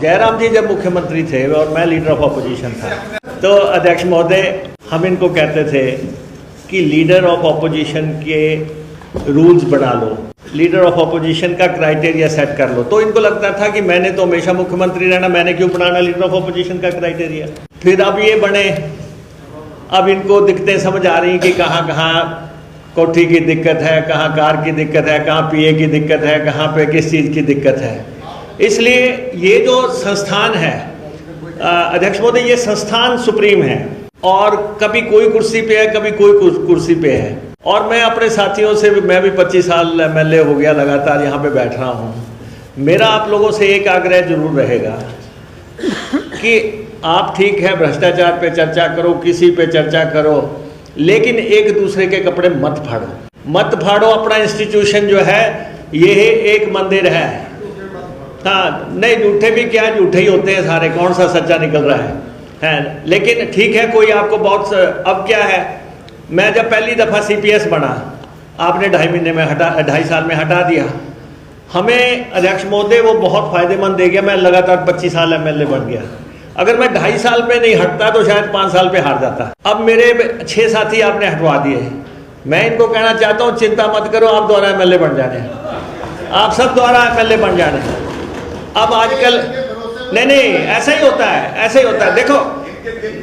जयराम जी जब मुख्यमंत्री थे और मैं लीडर ऑफ ऑपोजिशन था, तो अध्यक्ष महोदय हम इनको कहते थे कि लीडर ऑफ ऑपोजिशन के रूल्स बना लो, लीडर ऑफ ऑपोजिशन का क्राइटेरिया सेट कर लो। तो इनको लगता था कि मैंने तो हमेशा मुख्यमंत्री रहना, मैंने क्यों बनाना लीडर ऑफ ऑपोजिशन का क्राइटेरिया। फिर अब ये बने, अब इनको दिक्कतें समझ आ रही कि कहाँ कहाँ कोठी की दिक्कत है, कहाँ कार की दिक्कत है, कहाँ पीए की दिक्कत है, कहाँ पे किस चीज़ की दिक्कत है। इसलिए ये जो संस्थान है अध्यक्ष महोदय, ये संस्थान सुप्रीम है और कभी कोई कुर्सी पे है, कभी कोई कुर्सी पे है। और मैं अपने साथियों से, मैं भी 25 साल एमएलए हो गया, लगातार यहाँ पे बैठ रहा हूँ। मेरा आप लोगों से एक आग्रह जरूर रहेगा कि आप ठीक है भ्रष्टाचार पे चर्चा करो, किसी पे चर्चा करो, लेकिन एक दूसरे के कपड़े मत फाड़ो, मत फाड़ो। अपना इंस्टीट्यूशन जो है ये एक मंदिर है। हाँ, नहीं झूठे भी क्या, झूठे ही होते हैं सारे, कौन सा सच्चा निकल रहा है। लेकिन ठीक है, कोई आपको बहुत, अब क्या है, मैं जब पहली दफ़ा सीपीएस बना, आपने 2.5 साल में हटा दिया। हमें अध्यक्ष महोदय वो बहुत फ़ायदेमंद दे गया। मैं लगातार 25 साल एमएलए बन गया। अगर मैं 2.5 साल पे नहीं हटता तो शायद 5 साल पे हार जाता। अब मेरे 6 साथी आपने हटवा दिए। मैं इनको कहना चाहता हूँ, चिंता मत करो, आप दोबारा एमएलए बन जाने, आप सब दोबारा एमएलए बन जाने। अब आजकल नहीं, ऐसा ही होता है, ऐसा ही होता है। देखो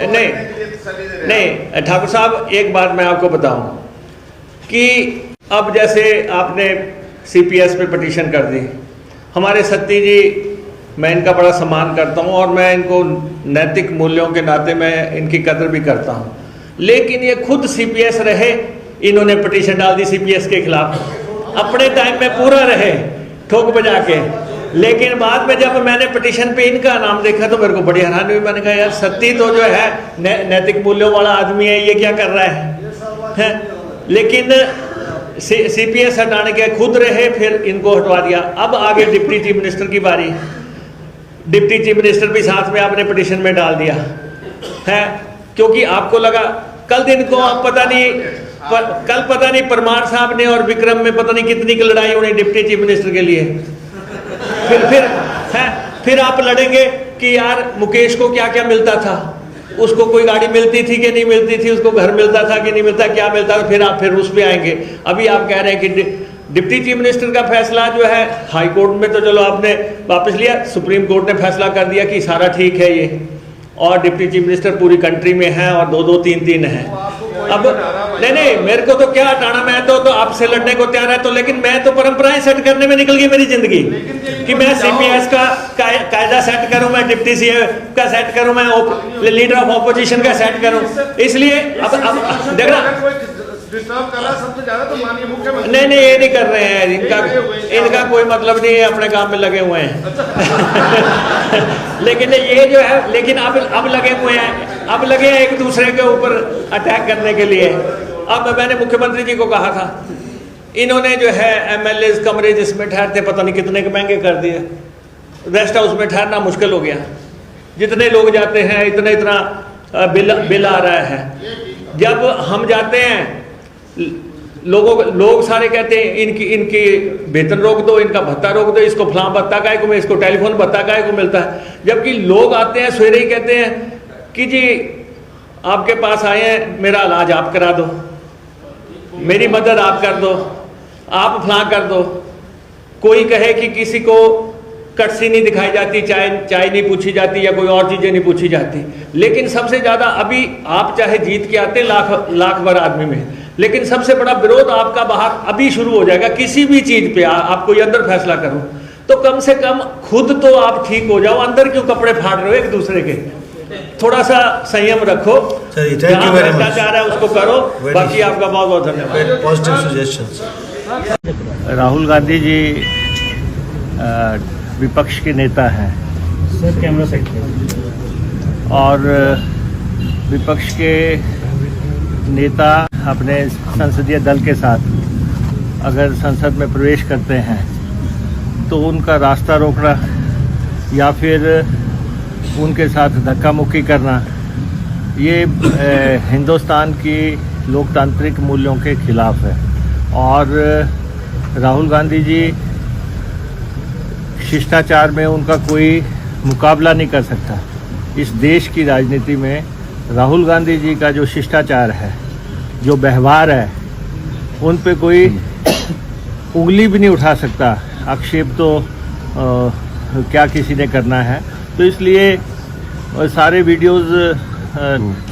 नहीं ठाकुर साहब, एक बात मैं आपको बताऊं कि अब जैसे आपने सीपीएस पे पिटीशन कर दी, हमारे सत्ती जी, मैं इनका बड़ा सम्मान करता हूं और मैं इनको नैतिक मूल्यों के नाते मैं इनकी कदर भी करता हूं, लेकिन ये खुद सीपीएस रहे, इन्होंने पिटीशन डाल दी सीपीएस के खिलाफ, अपने टाइम में पूरा रहे ठोक बजा के। लेकिन बाद में जब मैंने पिटीशन पे इनका नाम देखा तो मेरे को बड़ी हैरानी हुई। मैंने कहा यार, सत्ती तो जो है नैतिक मूल्यों वाला आदमी है, ये क्या कर रहा है? लेकिन सीपीएस हटाने के खुद रहे, फिर इनको हटवा दिया। अब आगे डिप्टी चीफ मिनिस्टर की बारी, डिप्टी चीफ मिनिस्टर भी साथ में आपने पिटीशन में डाल दिया है, क्योंकि आपको लगा कल दिन को आप पता नहीं परमार साहब ने और विक्रम में पता नहीं कितनी की लड़ाई होनी डिप्टी चीफ मिनिस्टर के लिए। फिर आप लड़ेंगे कि यार मुकेश को क्या क्या मिलता था, उसको कोई गाड़ी मिलती थी कि नहीं मिलती थी, उसको घर मिलता था कि नहीं मिलता, क्या मिलता था। फिर आप उस पे आएंगे। अभी आप कह रहे हैं कि डिप्टी चीफ मिनिस्टर का फैसला जो है हाई कोर्ट में, तो चलो आपने वापस लिया, सुप्रीम कोर्ट ने फैसला कर दिया कि सारा ठीक है ये, और डिप्टी चीफ मिनिस्टर पूरी कंट्री में है और 2-2, 3-3 है। अब नहीं, मेरे को तो क्या हटाना, मैं तो आपसे लड़ने को तैयार है, तो लेकिन मैं तो परंपराएं सेट करने में निकल गई मेरी जिंदगी कि मैं सीपीएस का कायदा सेट करूं, मैं डिप्टी सीएम का सेट करूं, मैं लीडर ऑफ ऑपोजिशन का सेट करूं। इसलिए अब देखना, सबसे ज्यादा तो माननीय मुख्यमंत्री नहीं ये नहीं कर रहे हैं, इनका कोई मतलब नहीं है, अपने काम में लगे हुए हैं। लेकिन ये जो है, लेकिन अब लगे हुए हैं, अब लगे हैं एक दूसरे के ऊपर अटैक करने के लिए। अब मैंने मुख्यमंत्री जी को कहा था, इन्होंने जो है एमएलए कमरे जिसमें ठहरते पता नहीं कितने के महंगे कर दिए, रेस्ट हाउस में ठहरना मुश्किल हो गया। जितने लोग जाते हैं इतना बिल आ रहा है। जब हम जाते हैं, लोग सारे कहते हैं इनकी वेतन रोक दो, इनका भत्ता रोक दो, इसको फलां भत्ता काय को, इसको टेलीफोन भत्ता काय को मिलता है। जबकि लोग आते हैं सवेरे ही कहते हैं कि जी आपके पास आए हैं, मेरा इलाज आप करा दो, मेरी मदद आप कर दो, आप फलां कर दो। कोई कहे कि किसी को कटसी नहीं दिखाई जाती, चाय नहीं पूछी जाती या कोई और चीज़ें नहीं पूछी जाती। लेकिन सबसे ज़्यादा अभी आप चाहे जीत के आते लाख भर आदमी में, लेकिन सबसे बड़ा विरोध आपका बाहर अभी शुरू हो जाएगा। किसी भी चीज़ पे आप कोई अंदर फैसला करो तो कम से कम खुद तो आप ठीक हो जाओ, अंदर क्यों कपड़े फाड़ रहे हो एक दूसरे के। थोड़ा सा संयम रखो, जहाँ भ्रष्टाचार है उसको करो। बाकी आपका बहुत बहुत धन्यवाद। Positive suggestions. राहुल गांधी जी विपक्ष के नेता हैं सर, कैमरा सेट और विपक्ष के नेता अपने संसदीय दल के साथ अगर संसद में प्रवेश करते हैं तो उनका रास्ता रोकना या फिर उनके साथ धक्का मुक्की करना, ये हिंदुस्तान की लोकतांत्रिक मूल्यों के खिलाफ है। और राहुल गांधी जी शिष्टाचार में उनका कोई मुकाबला नहीं कर सकता। इस देश की राजनीति में राहुल गांधी जी का जो शिष्टाचार है, जो व्यवहार है, उन पे कोई उंगली भी नहीं उठा सकता। आक्षेप तो क्या किसी ने करना है। तो इसलिए सारे वीडियोस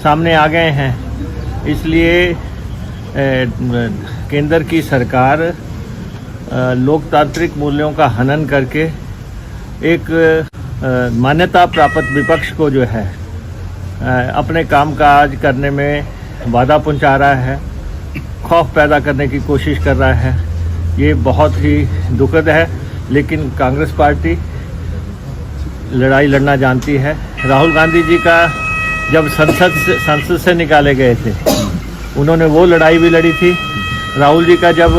सामने आ गए हैं। इसलिए केंद्र की सरकार लोकतांत्रिक मूल्यों का हनन करके एक मान्यता प्राप्त विपक्ष को जो है अपने कामकाज करने में बाधा पहुंचा रहा है, खौफ पैदा करने की कोशिश कर रहा है। ये बहुत ही दुखद है, लेकिन कांग्रेस पार्टी लड़ाई लड़ना जानती है। राहुल गांधी जी का जब संसद से निकाले गए थे, उन्होंने वो लड़ाई भी लड़ी थी। राहुल जी का जब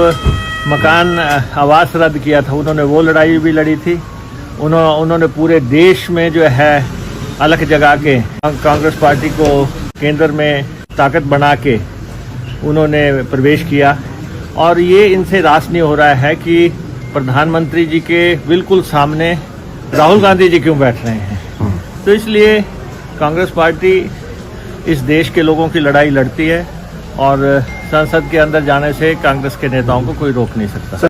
मकान आवास रद्द किया था, उन्होंने वो लड़ाई भी लड़ी थी। उन्होंने पूरे देश में जो है अलग जगा के कांग्रेस पार्टी को केंद्र में ताकत बना के उन्होंने प्रवेश किया। और ये इनसे रास नहीं हो रहा है कि प्रधानमंत्री जी के बिल्कुल सामने राहुल गांधी जी क्यों बैठ रहे हैं। तो इसलिए कांग्रेस पार्टी इस देश के लोगों की लड़ाई लड़ती है और संसद के अंदर जाने से कांग्रेस के नेताओं को कोई रोक नहीं सकता।